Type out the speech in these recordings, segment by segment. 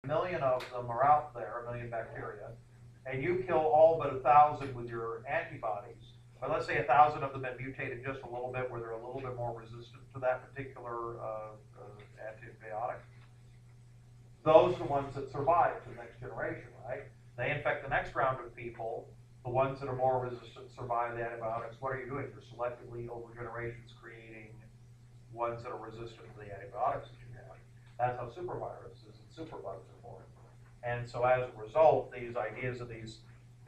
million of them are out there, a million bacteria, and you kill all but 1,000 with your antibodies, but let's say 1,000 of them have mutated just a little bit where they're a little bit more resistant to that particular antibiotic. Those are the ones that survive to the next generation, right? They infect the next round of people. The ones that are more resistant survive the antibiotics. What are you doing? You're selectively over generations creating ones that are resistant to the antibiotics that you have. That's how superviruses and superbugs are born. And so as a result, these ideas of these,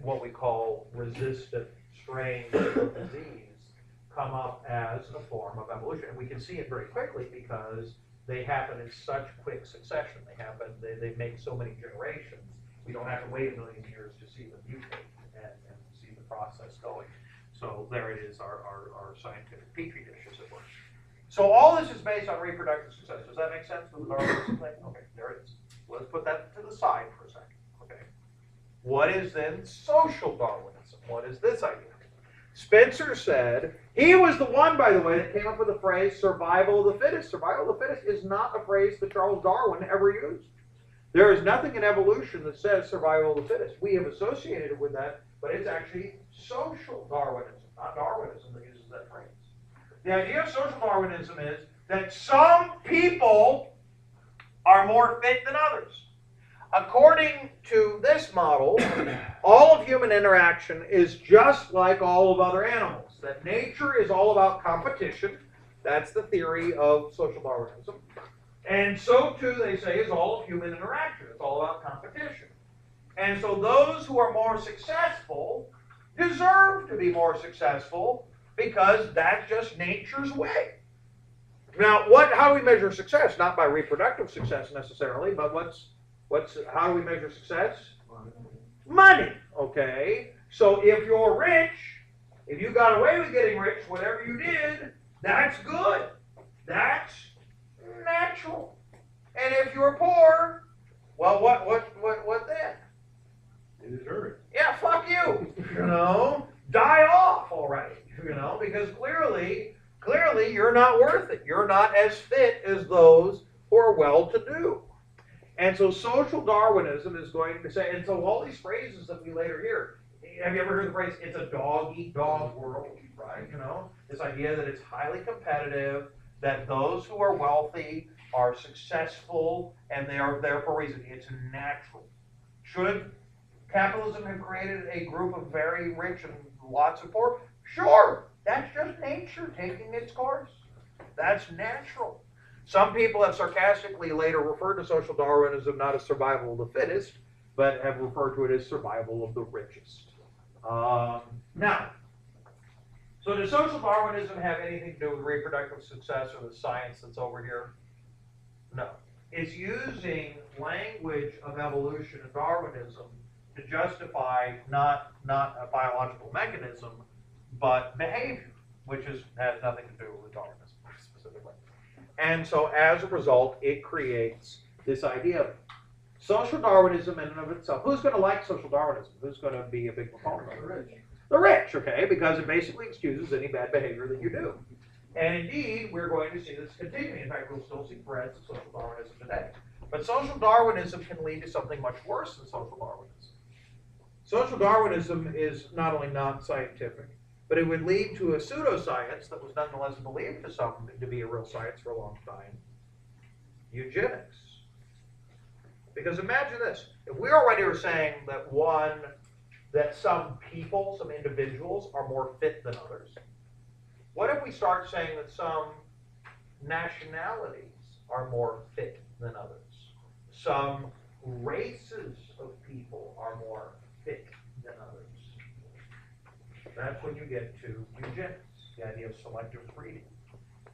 what we call resistant strains of disease, come up as a form of evolution. And we can see it very quickly because they happen in such quick succession. They make so many generations. We don't have to wait a million years to see them mutate and see the process going. So there it is, our scientific petri dish, as it were. So all this is based on reproductive success. Does that make sense with the Darwinism thing? Okay, there it is. Let's put that to the side for a second. Okay. What is then social Darwinism? What is this idea? Spencer said, he was the one, by the way, that came up with the phrase survival of the fittest. Survival of the fittest is not a phrase that Charles Darwin ever used. There is nothing in evolution that says survival of the fittest. We have associated it with that, but it's actually social Darwinism, not Darwinism, that uses that phrase. The idea of social Darwinism is that some people are more fit than others. According to this model, all of human interaction is just like all of other animals. That nature is all about competition. That's the theory of social Darwinism. And so too, they say, is all of human interaction. It's all about competition. And so those who are more successful deserve to be more successful because that's just nature's way. Now, how do we measure success? Not by reproductive success necessarily, but how do we measure success? Money, okay? So if you're rich, if you got away with getting rich, whatever you did, that's good. That's natural. And if you're poor, well, what then? You deserve it. Yeah, fuck you. Die off already. Because clearly you're not worth it. You're not as fit as those who are well-to-do. And so social Darwinism is going to say, and so all these phrases that we later hear, have you ever heard the phrase, it's a dog-eat-dog world, right? This idea that it's highly competitive, that those who are wealthy are successful, and they are there for a reason. It's natural. Should capitalism have created a group of very rich and lots of poor? Sure, that's just nature taking its course. That's natural. Some people have sarcastically later referred to social Darwinism not as survival of the fittest, but have referred to it as survival of the richest. Now, so does social Darwinism have anything to do with reproductive success or the science that's over here? No. It's using language of evolution and Darwinism to justify not a biological mechanism, but behavior, which has nothing to do with Darwinism specifically. And so as a result, it creates this idea of social Darwinism in and of itself. Who's going to like social Darwinism? Who's going to be a big proponent of it? The rich. The rich, okay, because it basically excuses any bad behavior that you do. And indeed, we're going to see this continuing. In fact, we'll still see threads of social Darwinism today. But social Darwinism can lead to something much worse than social Darwinism. Social Darwinism is not only non-scientific, but it would lead to a pseudoscience that was nonetheless believed to some to be a real science for a long time: eugenics. Because imagine this: if we already are saying that some people, some individuals, are more fit than others, what if we start saying that some nationalities are more fit than others? Some races of people are more fit than others. That's when you get to eugenics, the idea of selective breeding,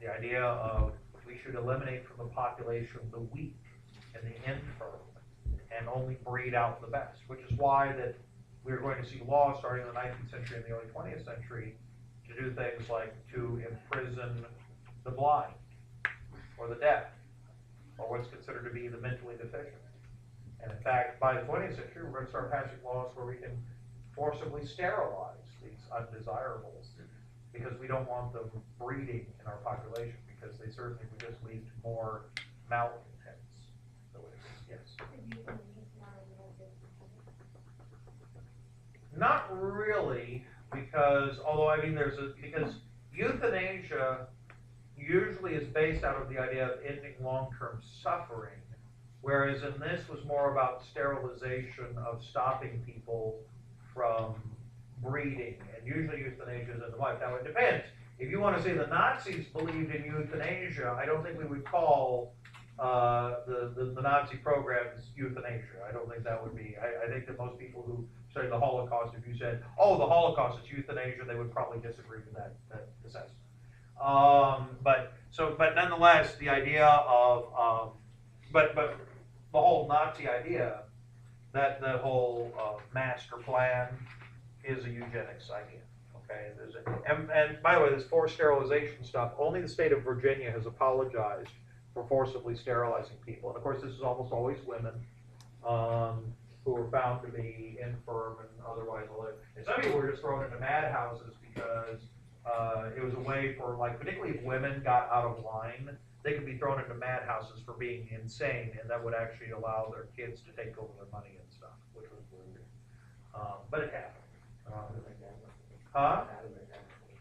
the idea of we should eliminate from the population the weak and the infirm and only breed out the best, which is why that we're going to see laws starting in the 19th century and the early 20th century to do things like to imprison the blind or the deaf or what's considered to be the mentally deficient. And in fact, by the 20th century, we're going to start passing laws where we can forcibly sterilize these undesirables because we don't want them breeding in our population because they certainly would just lead to more malcontents. So yes. Can you Not really, because, although I mean because euthanasia usually is based out of the idea of ending long-term suffering, whereas in this was more about sterilization of stopping people from breeding, and usually euthanasia is in the life. Now it depends. If you want to say the Nazis believed in euthanasia, I don't think we would call the Nazi programs euthanasia. I don't think that would be. I think that most people who study the Holocaust, if you said, "Oh, the Holocaust is euthanasia," they would probably disagree with that assessment. But nonetheless, the idea of but the whole Nazi idea that the whole master plan is a eugenics idea. Okay, and by the way, this forced sterilization stuff, only the state of Virginia has apologized for forcibly sterilizing people. And of course, this is almost always women who were found to be infirm and otherwise alive. And some people were just thrown into madhouses because it was a way for, like, particularly if women got out of line, they could be thrown into madhouses for being insane, and that would actually allow their kids to take over their money and stuff, which was weird. But it happened. Huh?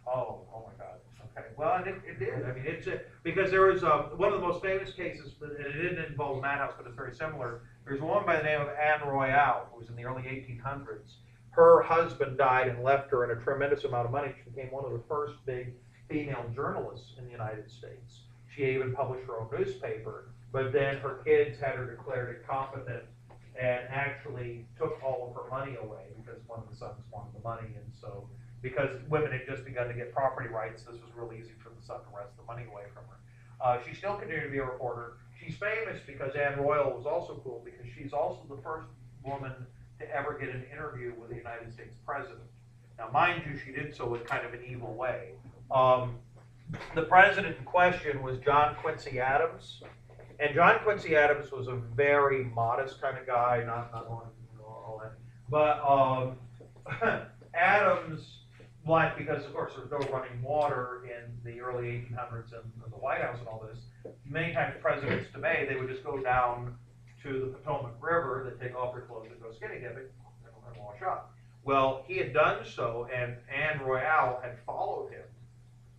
Oh my God. Okay. Well, and it did. I mean, it's because there was one of the most famous cases, and it didn't involve a madhouse, but it's very similar. There's a woman by the name of Anne Royale, who was in the early 1800s. Her husband died and left her in a tremendous amount of money. She became one of the first big female journalists in the United States. She even published her own newspaper, but then her kids had her declared incompetent and actually took all of her money away because one of the sons wanted the money, and so because women had just begun to get property rights, this was real easy for the son to wrest the money away from her. She still continued to be a reporter. She's famous because Anne Royal was also cool because she's also the first woman to ever get an interview with the United States president. Now, mind you, she did so in kind of an evil way. The president in question was John Quincy Adams, and John Quincy Adams was a very modest kind of guy, not all that, but Adams, like, because of course there's no running water in the early 1800s and the White House and all this, many times presidents today, they would just go down to the Potomac River, they take off their clothes and go skinny dipping and wash up. Well, he had done so, and Anne Royale had followed him.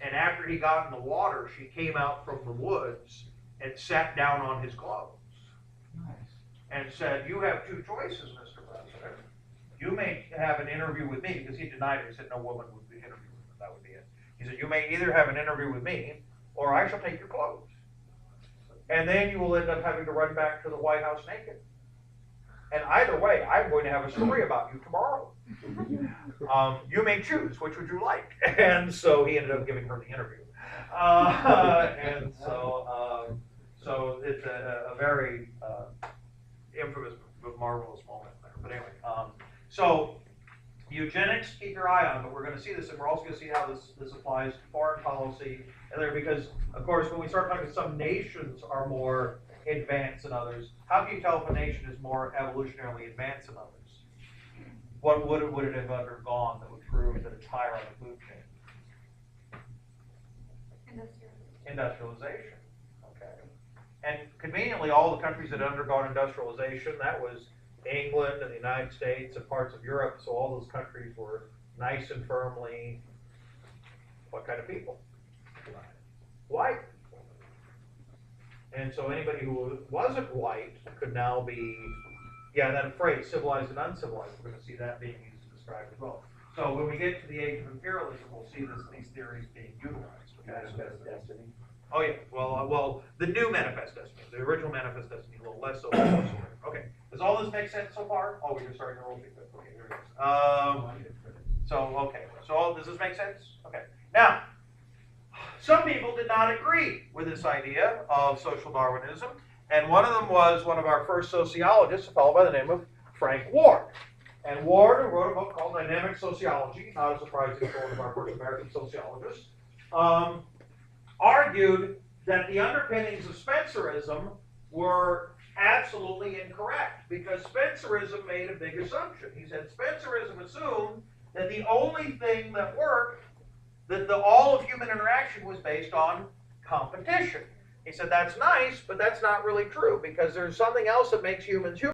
And after he got in the water, she came out from the woods and sat down on his clothes. Nice. And said, "You have two choices, Mr. President. You may have an interview with me," because he denied it. He said no woman would be interviewed with him. That would be it. He said, "You may either have an interview with me, or I shall take your clothes. And then you will end up having to run back to the White House naked. And either way, I'm going to have a story about you tomorrow. You may choose. Which would you like?" And so he ended up giving her the interview. And so it's a very infamous but marvelous moment there. But anyway, so eugenics, keep your eye on, but we're going to see this, and we're also going to see how this applies to foreign policy, and there, because of course when we start talking, some nations are more advanced than others. How can you tell if a nation is more evolutionarily advanced than others? What would it have undergone that would prove that it's higher on the food chain? Industrialization. Okay. And conveniently, all the countries that had undergone industrialization, that was England and the United States and parts of Europe, so all those countries were nice and firmly, what kind of people? White. And so anybody who wasn't white could now be, that phrase, civilized and uncivilized, we're going to see that being used to describe as well. So when we get to the age of imperialism, we'll see these theories being utilized. Okay? Manifest destiny. Oh yeah, well, the new manifest destiny, the original manifest destiny, a little less so. Okay, does all this make sense so far? Oh, we're just starting to roll. Okay, here it is. Does this make sense? Okay, now, some people did not agree with this idea of social Darwinism, and one of them was one of our first sociologists, a fellow by the name of Frank Ward. And Ward, who wrote a book called Dynamic Sociology, not surprising for one of our first American sociologists, argued that the underpinnings of Spencerism were absolutely incorrect, because Spencerism made a big assumption. He said Spencerism assumed that the only thing that worked, that all of human interaction was based on competition. He said that's nice, but that's not really true, because there's something else that makes humans human.